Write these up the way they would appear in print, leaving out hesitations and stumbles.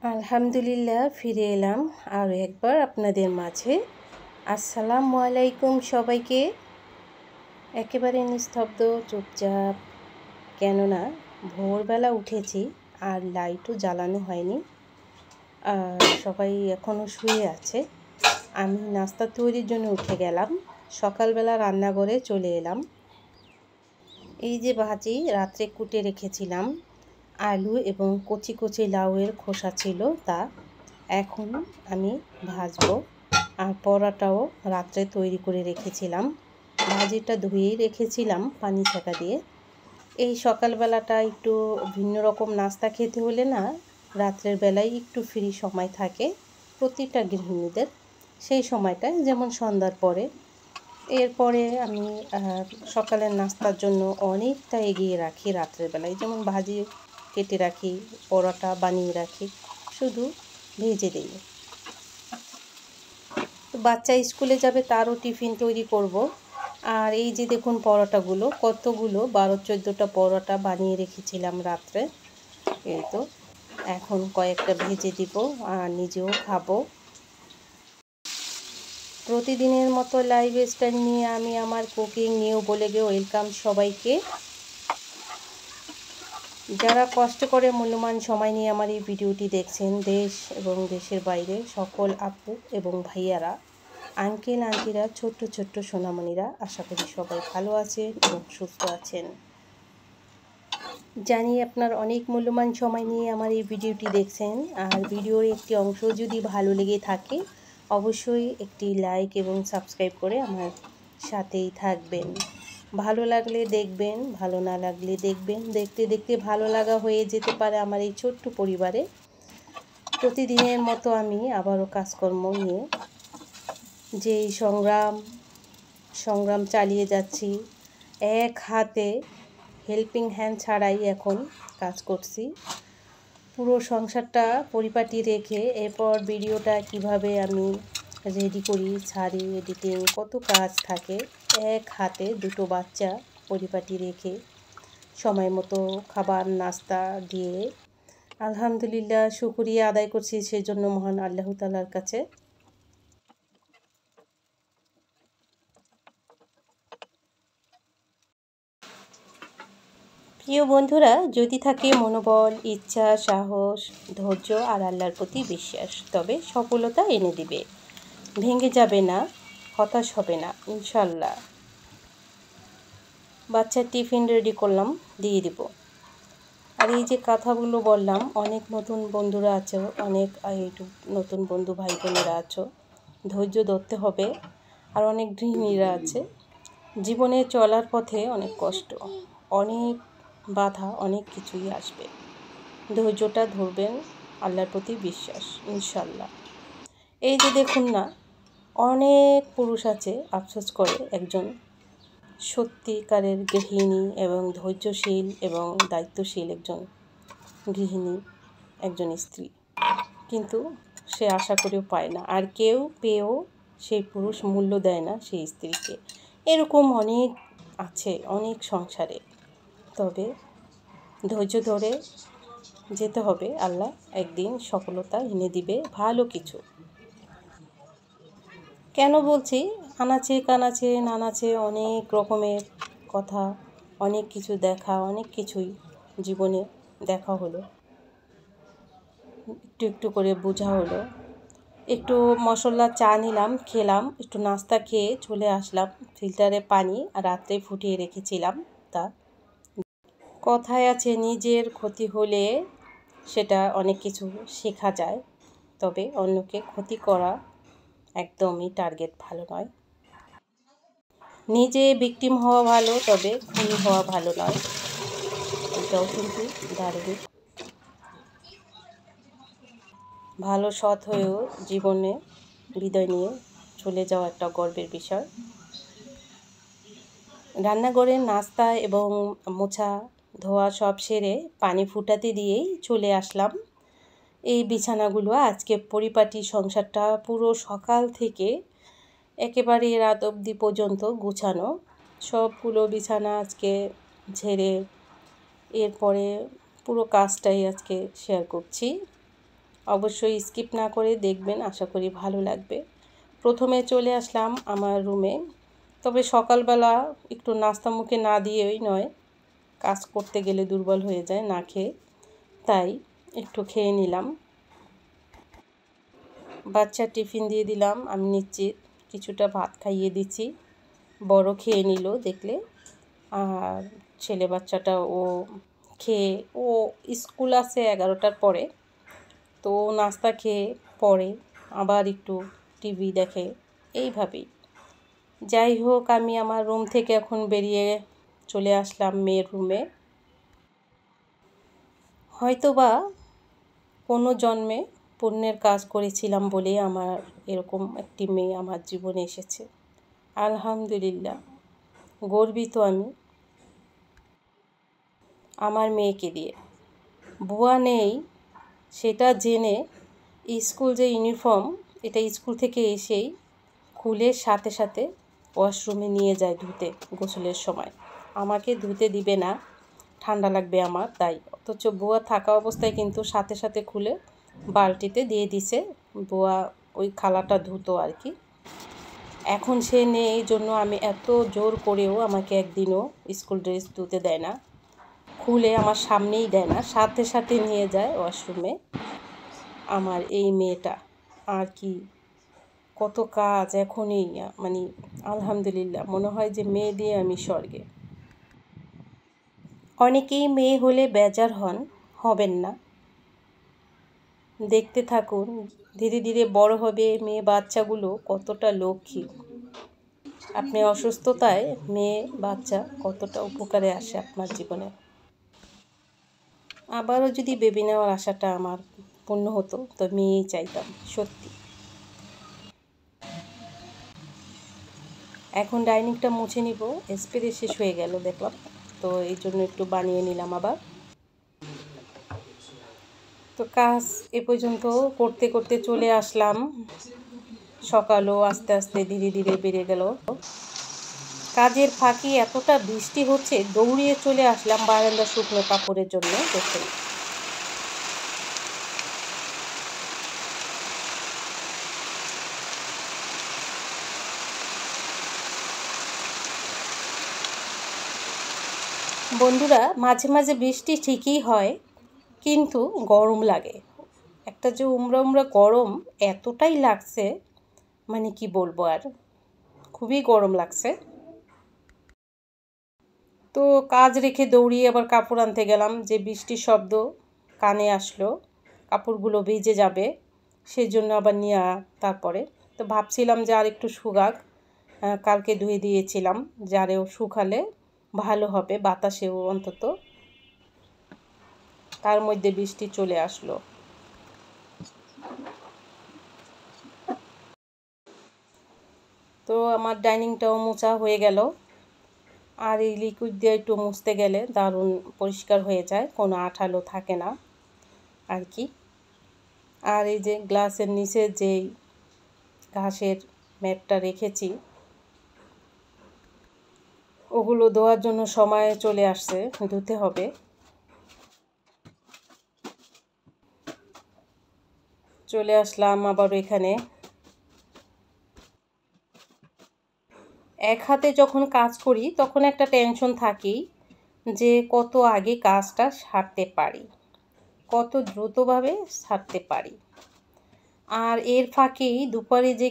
আলহামদুলিল্লাহ ফিরে এলাম আরও একবার আপনাদের মাঝে। আসসালামু আলাইকুম সবাইকে। একেবারে নিস্তব্ধ চুপচাপ, কেননা ভোরবেলা উঠেছি আর লাইটও জ্বালানো হয়নি, আর সবাই এখনও শুয়ে আছে। আমি নাস্তা তৈরির জন্য উঠে গেলাম, সকালবেলা রান্নাঘরে চলে এলাম। এই যে ভাজি রাত্রে কুটে রেখেছিলাম, আলু এবং কচি কচি লাউয়ের খোসা ছিল, তা এখন আমি ভাজবো। আর পরোটাও রাত্রে তৈরি করে রেখেছিলাম, ভাজিটা ধুয়েই রেখেছিলাম পানি ছাঁকা দিয়ে। এই সকালবেলাটা একটু ভিন্ন রকম নাস্তা খেতে হলে না, রাত্রের বেলায় একটু ফ্রি সময় থাকে প্রতিটা গৃহিণীদের, সেই সময়টায় যেমন সন্ধ্যার পরে। এরপরে আমি সকালের নাস্তার জন্য অনেকটা এগিয়ে রাখি রাত্রের বেলায়, যেমন ভাজি কেটে রাখি, পরোটা বানিয়ে রাখি, শুধু ভেজে দিই। তো বাচ্চা স্কুলে যাবে, তারও টিফিন তৈরি করব। আর এই যে দেখুন পরোটাগুলো, কতগুলো 12-14টা পরোটা বানিয়ে রেখেছিলাম রাত্রে। এই তো এখন কয়েকটা ভেজে দিব আর নিজেও খাবো। প্রতিদিনের মতো লাইফস্টাইল নিয়ে আমি আমার কুকিং নিউ ব্লগে ওয়েলকাম সবাইকে। যারা কষ্ট করে মূল্যবান সময় নিয়ে আমার এই ভিডিওটি দেখছেন, দেশ এবং দেশের বাইরে সকল আপু এবং ভাইয়ারা, আঙ্কেল আন্টিরা, ছোট্ট ছোট্ট সোনামণিরা, আশা করি সবাই ভালো আছেন এবং সুস্থ আছেন। জানি আপনার অনেক মূল্যবান সময় নিয়ে আমার এই ভিডিওটি দেখছেন, আর ভিডিওর একটি অংশ যদি ভালো লেগে থাকে অবশ্যই একটি লাইক এবং সাবস্ক্রাইব করে আমার সাথেই থাকবেন। ভালো লাগলে দেখবেন, ভালো না লাগলে দেখবেন। দেখতে দেখতে ভালো লাগা হয়ে যেতে পারে আমার এই ছোট্ট পরিবারে। প্রতিদিনের মতো আমি আবারও কাজকর্ম নিয়ে যেই সংগ্রাম চালিয়ে যাচ্ছি, এক হাতে হেল্পিং হ্যান্ড ছাড়াই এখন কাজ করছি। পুরো সংসারটা পরিপাটি রেখে এরপর ভিডিওটা কিভাবে আমি রেডি করি, ছাড়ি, এডিটিং, কত কাজ থাকে। এক হাতে দুটো বাচ্চা পরিপাটি রেখে সময় মতো খাবার নাস্তা দিয়ে আলহামদুলিল্লাহ শুকরিয়া আদায় করছি সেজন্য মহান আল্লাহ তাআলার কাছে। প্রিয় বন্ধুরা, যদি থাকে মনোবল, ইচ্ছা, সাহস, ধৈর্য আর আল্লাহর প্রতি বিশ্বাস, তবে সফলতা এনে দিবে। ভেঙে যাবে না, হতাশ হবে না, ইনশাল্লাহ। বাচ্চার টিফিন রেডি করলাম, দিয়ে দিব। আর এই যে কথাগুলো বললাম, অনেক নতুন বন্ধুরা আছো, অনেক নতুন বন্ধু ভাই বোনেরা আছো, ধৈর্য ধরতে হবে। আর অনেক গৃহিণীরা আছে, জীবনে চলার পথে অনেক কষ্ট, অনেক বাধা, অনেক কিছুই আসবে। ধৈর্যটা ধরবেন, আল্লাহর প্রতি বিশ্বাস, ইনশাল্লাহ। এই যে দেখুন না, অনেক পুরুষ আছে আফসোস করে একজন সত্যিকারের গৃহিণী এবং ধৈর্যশীল এবং দায়িত্বশীল একজন গৃহিণী, একজন স্ত্রী, কিন্তু সে আশা করেও পায় না, আর কেউ পেয়েও সেই পুরুষ মূল্য দেয় না সেই স্ত্রীকে। এরকম অনেক আছে অনেক সংসারে। তবে ধৈর্য ধরে যেতে হবে, আল্লাহ একদিন সফলতা এনে দিবে ভালো কিছু। কেন বলছি, আনাচে কানাচে নানাচে অনেক রকমের কথা, অনেক কিছু দেখা, অনেক কিছুই জীবনে দেখা হলো, একটু একটু করে বোঝা হলো। একটু মশলা চা নিলাম, খেলাম, একটু নাস্তা খেয়ে চলে আসলাম। ফিল্টারে পানি রাত্রে ফুটিয়ে রেখেছিলাম, তা কথায় আছে নিজের ক্ষতি হলে সেটা অনেক কিছু শেখা যায়, তবে অন্যকে ক্ষতি করা একদমই টার্গেট ভালো নয়। নিজে ভিকটিম হওয়া ভালো, তবে খুনি হওয়া ভালো নয়, এটাও কিন্তু দারুণ। ভালো সৎ হয়েও জীবনে বিদায় নিয়ে চলে যাওয়া একটা গর্বের বিষয়। রান্নাঘরের নাস্তা এবং মোছা ধোয়া সব সেরে পানি ফুটাতে দিয়েই চলে আসলাম। এই বিছানাগুলো আজকে পরিপাটি, সংসারটা পুরো সকাল থেকে একেবারে রাত অবধি পর্যন্ত গুছানো। সবগুলো বিছানা আজকে ঝেড়ে এরপরে পুরো কাজটাই আজকে শেয়ার করছি। অবশ্যই স্কিপ না করে দেখবেন, আশা করি ভালো লাগবে। প্রথমে চলে আসলাম আমার রুমে। তবে সকালবেলা একটু নাস্তা মুখে না দিয়েই নয়, কাজ করতে গেলে দুর্বল হয়ে যায় না খেয়ে, তাই একটু খেয়ে নিলাম। বাচ্চার টিফিন দিয়ে দিলাম, আমি নিচ্ছি কিছুটা ভাত খাইয়ে দিচ্ছি। বড় খেয়ে নিল দেখলে, আর ছেলে বাচ্চাটা ও খেয়ে ও স্কুল আছে 11টার পরে, তো নাস্তা খেয়ে পড়ে, আবার একটু টিভি দেখে, এইভাবেই। যাই হোক, আমি আমার রুম থেকে এখন বেরিয়ে চলে আসলাম মেয়ের রুমে। হয়তোবা কোনো জন্মে পুণ্যের কাজ করেছিলাম বলে আমার এরকম একটি মেয়ে আমার জীবনে এসেছে। আলহামদুলিল্লাহ, গর্বিত আমি আমার মেয়েকে দিয়ে। বুয়া নেই সেটা জেনে স্কুল যে ইউনিফর্ম, এটা স্কুল থেকে এসেই খুলে সাথে সাথে ওয়াশরুমে নিয়ে যায় ধুতে, গোসলের সময়। আমাকে ধুতে দিবে না, ঠান্ডা লাগবে আমার, তাই। অথচ বুয়া থাকা অবস্থায় কিন্তু সাথে সাথে খুলে বালতিতে দিয়ে দিছে, বুয়া ওই খালাটা ধুতো আর কি। এখন সে নেই, এই জন্য আমি এত জোর করেও আমাকে একদিনও স্কুল ড্রেস ধুতে দেয় না, খুলে আমার সামনেই দেয় না, সাথে সাথে নিয়ে যায় ওয়াশরুমে আমার এই মেয়েটা। আর কি কত কাজ এখনই, মানে আলহামদুলিল্লাহ, মনে হয় যে মেয়ে দিয়ে আমি স্বর্গে। অনেকেই মেয়ে হলে বেজার হবেন না, দেখতে থাকুন, ধীরে ধীরে বড় হবে মেয়ে বাচ্চাগুলো কতটা লক্ষ্মী। আপনি অসুস্থতায় মেয়ে বাচ্চা কতটা উপকারে আসে আপনার জীবনে। আবারও যদি বেবি নেওয়ার আশাটা আমার পূর্ণ হতো, তো মেয়েই চাইতাম সত্যি। এখন ডাইনিংটা মুছে নিব, স্প্রে শেষ হয়ে গেল দেখলাম, তো এই জন্য একটু বানিয়ে নিলাম আবার। তো কাজ এ পর্যন্ত করতে করতে চলে আসলাম, সকালও আস্তে আস্তে ধীরে ধীরে বেড়ে গেল। কাজের ফাঁকি এতটা বৃষ্টি হচ্ছে, দৌড়িয়ে চলে আসলাম বারান্দা শুকনো কাপড়ের জন্য। দেখুন, বন্ধুরা, মাঝে মাঝে বৃষ্টি ঠিকই হয়, কিন্তু গরম লাগে। একটা যে উমরা উমরা গরম এতটাই লাগছে, মানে কি বলবো আর, খুবই গরম লাগছে। তো কাজ রেখে দৌড়িয়ে আবার কাপড় আনতে গেলাম, যে বৃষ্টির শব্দ কানে আসলো, কাপড়গুলো ভিজে যাবে, সেজন্য আবার নিয়ে তারপরে তো ভাবছিলাম যে আর একটু শুকাক, কালকে ধুয়ে দিয়েছিলাম, যারেও শুকালে ভালো হবে, বাতাসেও অন্তত। তার মধ্যে বৃষ্টি চলে আসলো। তো আমার ডাইনিংটাও মোছা হয়ে গেল, আর এই লিকুইড দিয়ে একটু মুছতে গেলে দারুণ পরিষ্কার হয়ে যায়, কোনো আঠালো থাকে না আর কি। আর এই যে গ্লাসের নিচে যেই ঘাসের ম্যাটটা রেখেছি, ওগুলো ধোয়ার জন্য সময় চলে আসছে, ধুতে হবে। চলে আসলাম আবার এখানে। এক হাতে যখন কাজ করি তখন একটা টেনশন থাকেই, যে কত আগে কাজটা সারতে পারি, কত দ্রুতভাবে সারতে পারি। আর এর ফাঁকেই দুপুরে যে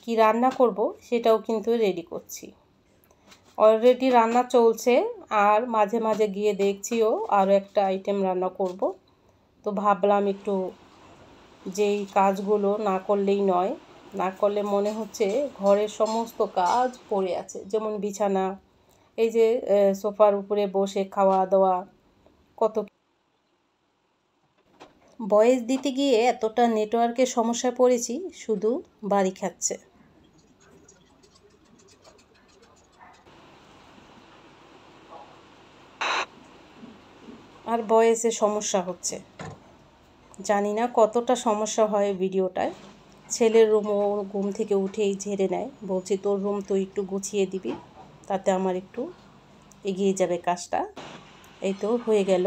কি রান্না করব সেটাও কিন্তু রেডি করছি। অলরেডি রান্না চলছে, আর মাঝে মাঝে গিয়ে দেখছিও আরও একটা আইটেম রান্না করব। তো ভাবলাম একটু, যেই কাজগুলো না করলেই নয়, না করলে মনে হচ্ছে ঘরের সমস্ত কাজ পড়ে আছে, যেমন বিছানা, এই যে সোফার উপরে বসে খাওয়া দাওয়া, কত। ভয়েস দিতে গিয়ে এতটা নেটওয়ার্কের সমস্যায় পড়েছি, শুধু বাড়ি খাচ্ছে। আর ভয়েসে সমস্যা হচ্ছে, জানি না কতটা সমস্যা হয় ভিডিওটায়। ছেলের রুমও ঘুম থেকে উঠেই ঝেড়ে নেয়, বলছি তোর রুম তো একটু গুছিয়ে দিবি, তাতে আমার একটু এগিয়ে যাবে কাজটা। এই তো হয়ে গেল।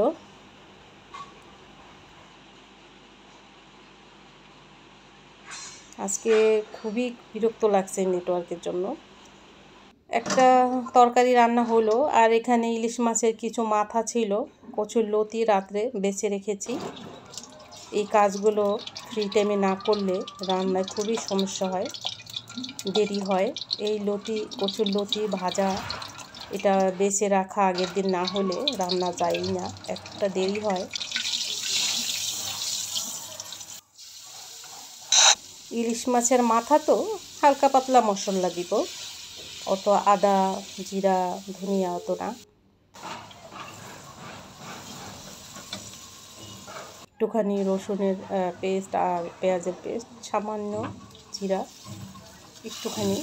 আজকে খুবই বিরক্ত লাগছে নেটওয়ার্কের জন্য। একটা তরকারি রান্না হলো, আর এখানে ইলিশ মাছের কিছু মাথা ছিল, কচুর লতি রাত্রে বেছে রেখেছি। এই কাজগুলো ফ্রি টাইমে না করলে রান্নায় খুবই সমস্যা হয়, দেরি হয়। এই কচুর লতি ভাজা, এটা বেছে রাখা আগের দিন না হলে রান্না যায়ই না, একটা দেরি হয়। ইলিশ মাছের মাথা তো হালকা পাতলা মশলা দিব, অত আদা জিরা ধনিয়া অত না। একটুখানি রসুনের পেস্ট আর পেঁয়াজের পেস্ট, সামান্য জিরা, একটুখানি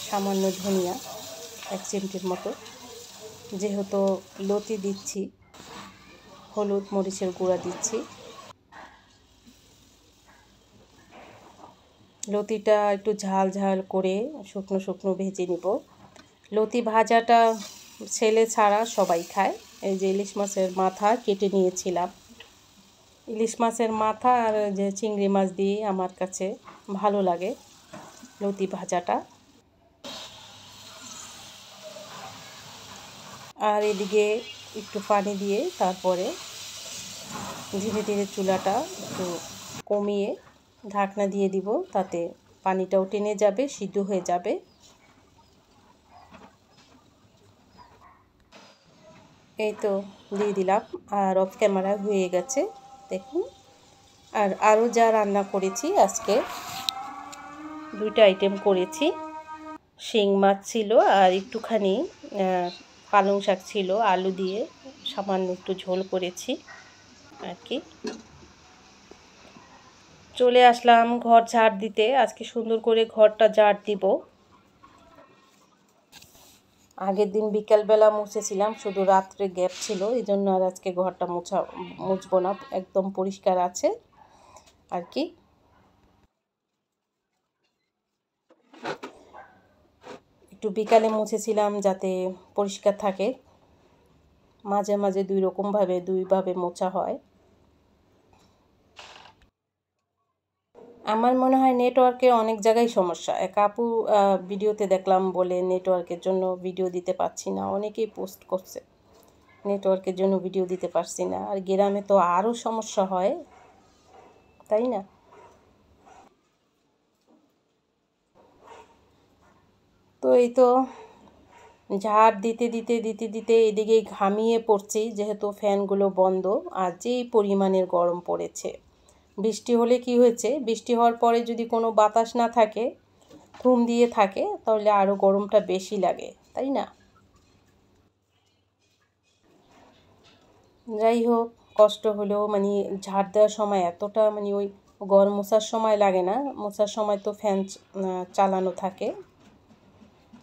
সামান্য ধনিয়া, 1 চিমটির মতো। যেহেতু লতি দিচ্ছি, হলুদ মরিচের গুঁড়া দিচ্ছি। লতিটা একটু ঝাল ঝাল করে শুকনো শুকনো ভেজে নিব। লতি ভাজাটা ছেলে ছাড়া সবাই খায়। এই যে ইলিশ মাছের মাথা কেটে নিয়েছিলাম, ইলিশ মাছের মাথা আর যে চিংড়ি মাছ দিয়ে আমার কাছে ভালো লাগে লতি ভাজাটা। আর এদিকে একটু পানি দিয়ে তারপরে ধীরে ধীরে চুলাটা একটু কমিয়ে ঢাকনা দিয়ে দিব, তাতে পানিটাও টেনে যাবে, সিদ্ধ হয়ে যাবে। এই তো দিয়ে দিলাম, আর অফ ক্যামেরা হয়ে গেছে দেখুন। আর আরও যা রান্না করেছি আজকে, 2টা আইটেম করেছি। শিং মাছ ছিল আর একটুখানি পালং শাক ছিল, আলু দিয়ে সামান্য একটু ঝোল করেছি আর কি। চলে আসলাম ঘর ঝাড় দিতে, আজকে সুন্দর করে ঘরটা ঝাড় দিব। আগের দিন বিকেলবেলা মুছেছিলাম, শুধু রাত্রে গ্যাপ ছিল, এই জন্য আর আজকে ঘরটা মুছবো না, একদম পরিষ্কার আছে আর কি। একটু বিকালে মুছেছিলাম যাতে পরিষ্কার থাকে, মাঝে মাঝে দুইভাবে মোছা হয়। আমার মনে হয় নেটওয়ার্কের অনেক জায়গায় সমস্যা। এক আপু ভিডিওতে দেখলাম বলে নেটওয়ার্কের জন্য ভিডিও দিতে পারছি না, অনেকেই পোস্ট করছে নেটওয়ার্কের জন্য ভিডিও দিতে পারছি না। আর গ্রামে তো আরও সমস্যা হয়, তাই না? তো এই তো ঝাড় দিতে দিতে দিতে দিতে এদিকে ঘামিয়ে পড়ছি, যেহেতু ফ্যানগুলো বন্ধ আর যেই পরিমাণের গরম পড়েছে। বৃষ্টি হলে কি হয়েছে, বৃষ্টি হওয়ার পরে যদি কোনো বাতাস না থাকে, ঘুম দিয়ে থাকে, তাহলে আরও গরমটা বেশি লাগে, তাই না? যাই হোক, কষ্ট হলেও মানে ঝাড় দেওয়ার সময় এতটা মানে ওই ঘর মোছার সময় লাগে না, মোছার সময় তো ফ্যান চালানো থাকে,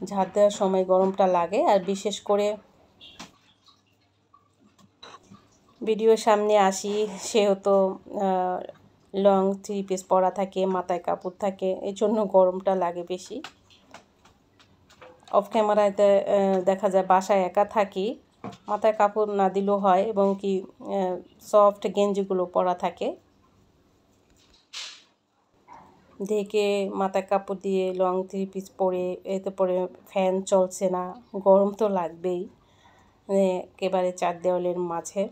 ঝাড় দেওয়ার সময় গরমটা লাগে। আর বিশেষ করে ভিডিওর সামনে আসি, সেহেতু লং 3 পিস পরা থাকে, মাথায় কাপড় থাকে, এই জন্য গরমটা লাগে বেশি। অফ ক্যামেরাতে দেখা যায় বাসায় একা থাকি, মাথায় কাপড় না দিলেও হয়, এবং কি সফট গেঞ্জিগুলো পরা থাকে, ঢেকে মাথায় কাপড় দিয়ে লং 3 পিস পরে, এতে পরে ফ্যান চলছে না, গরম তো লাগবেই, মানে একেবারে 4 দেওয়ালের মাঝে।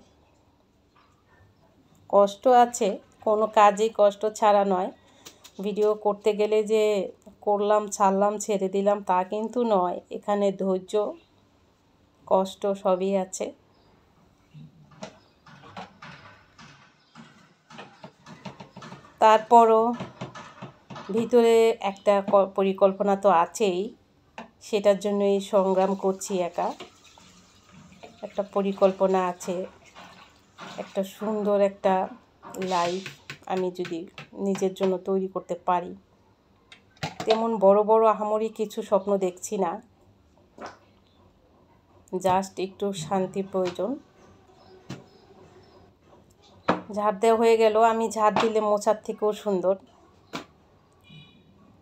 কষ্ট আছে, কোনো কাজেই কষ্ট ছাড়া নয়। ভিডিও করতে গেলে যে করলাম ছাড়লাম ছেড়ে দিলাম তা কিন্তু নয়, এখানে ধৈর্য কষ্ট সবই আছে। তারপরও ভিতরে একটা পরিকল্পনা তো আছেই, সেটার জন্যই সংগ্রাম করছি একা। একটা পরিকল্পনা আছে, একটা সুন্দর একটা লাইফ আমি যদি নিজের জন্য তৈরি করতে পারি। তেমন বড় বড় আহামরি কিছু স্বপ্ন দেখছি না, জাস্ট একটু শান্তি প্রয়োজন। ঝাড় দেওয়া হয়ে গেল, আমি ঝাড় দিলে মোছার থেকেও সুন্দর,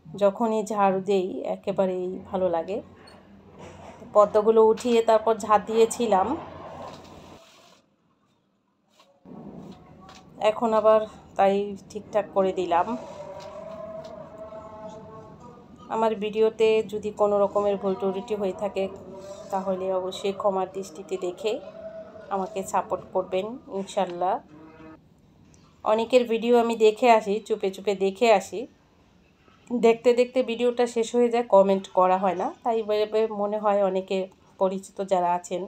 যখনই ঝাড়ু দেই একেবারেই ভালো লাগে। পর্দাগুলো উঠিয়ে তারপর ঝাড় দিয়েছিলাম, এখন আবার তাই ঠিকঠাক করে দিলাম। আমার ভিডিওতে যদি কোনো রকমের ভুল ত্রুটি হয়ে থাকে তাহলে অবশ্যই ক্ষমার দৃষ্টিতে দেখে আমাকে সাপোর্ট করবেন ইনশাল্লাহ। অনেকের ভিডিও আমি দেখে আসি, চুপে চুপে দেখে আসি, দেখতে দেখতে ভিডিওটা শেষ হয়ে যায়, কমেন্ট করা হয় না। তাই মনে হয় অনেকে পরিচিত যারা আছেন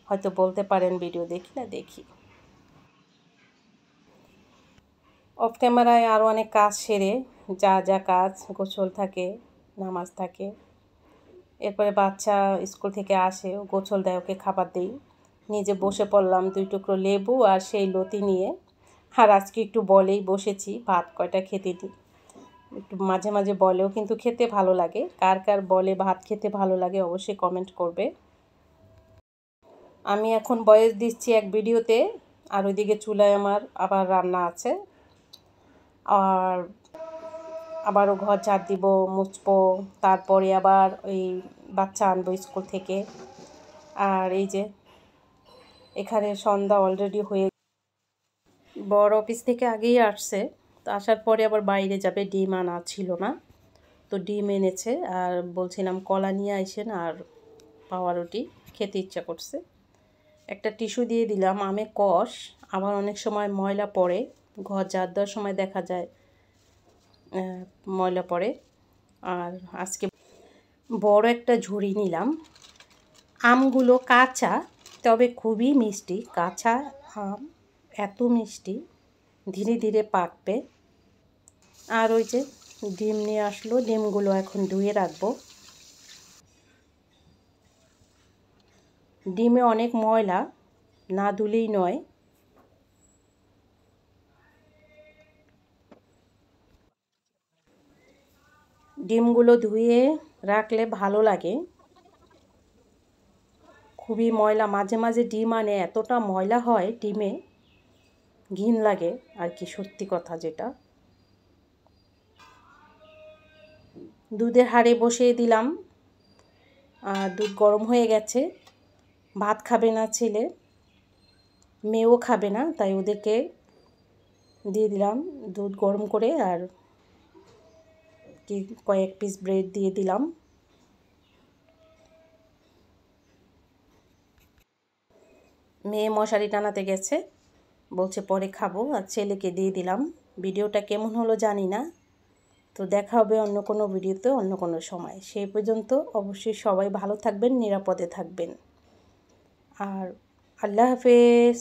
হয়তো বলতে পারেন ভিডিও দেখি না, দেখি। অফ ক্যামেরায় আরও অনেক কাজ সেরে, যা যা কাজ, গোসল থাকে, নামাজ থাকে, এরপরে বাচ্চা স্কুল থেকে আসে, গোসল দেয়, ওকে খাবার দিই, নিজে বসে পড়লাম 2 টুকরো লেবু আর সেই লতি নিয়ে। আর আজকে একটু বলেই বসেছি, ভাত কয়টা খেতে দিই, একটু মাঝে মাঝে বলেও কিন্তু খেতে ভালো লাগে। কার কার বলে ভাত খেতে ভালো লাগে অবশ্যই কমেন্ট করবে। আমি এখন ভয়েস দিচ্ছি এক ভিডিওতে, আর ওইদিকে চুলায় আমার আবার রান্না আছে, আর আবারও ঘর ঝাড় দিব, মুছবো, তারপরে আবার ওই বাচ্চা আনবো স্কুল থেকে। আর এই যে এখানে সন্ধ্যা অলরেডি হয়ে, বড় অফিস থেকে আগেই আসছে, তো আসার পরে আবার বাইরে যাবে, ডিম আনা ছিল না, তো ডিম এনেছে। আর বলছিলাম কলা নিয়ে আইসেন আর পাউরুটি, খেতে ইচ্ছা করছে। একটা টিস্যু দিয়ে দিলাম, আমে কষ, আবার অনেক সময় ময়লা পড়ে, ঘর ঝাড় দেওয়ার সময় দেখা যায় ময়লা পড়ে। আর আজকে বড় একটা ঝুড়ি নিলাম। আমগুলো কাঁচা, তবে খুবই মিষ্টি, কাঁচা আম এত মিষ্টি, ধীরে ধীরে পাকবে। আর ওই যে ডিম নিয়ে আসলো, ডিমগুলো এখন ধুয়ে রাখবো। ডিমে অনেক ময়লা, না ধুলেই নয়। ডিমগুলো ধুয়ে রাখলে ভালো লাগে, খুবই ময়লা, মাঝে মাঝে ডিম আনে, এতটা ময়লা হয় ডিমে, ঘিন লাগে আর কি, সত্যি কথা যেটা। দুধের হাঁড়ি বসিয়ে দিলাম, আর দুধ গরম হয়ে গেছে। ভাত খাবে না ছেলে, মেয়েও খাবে না, তাই ওদেরকে দিয়ে দিলাম দুধ গরম করে, আর কি কয়েক পিস ব্রেড দিয়ে দিলাম। মেয়ে মশারি টানাতে গেছে, বলছে পরে খাবো, আর ছেলেকে দিয়ে দিলাম। ভিডিওটা কেমন হলো জানি না, তো দেখা হবে অন্য কোনো ভিডিওতে অন্য কোনো সময়। সেই পর্যন্ত অবশ্যই সবাই ভালো থাকবেন, নিরাপদে থাকবেন, আর আল্লাহ হাফেজ।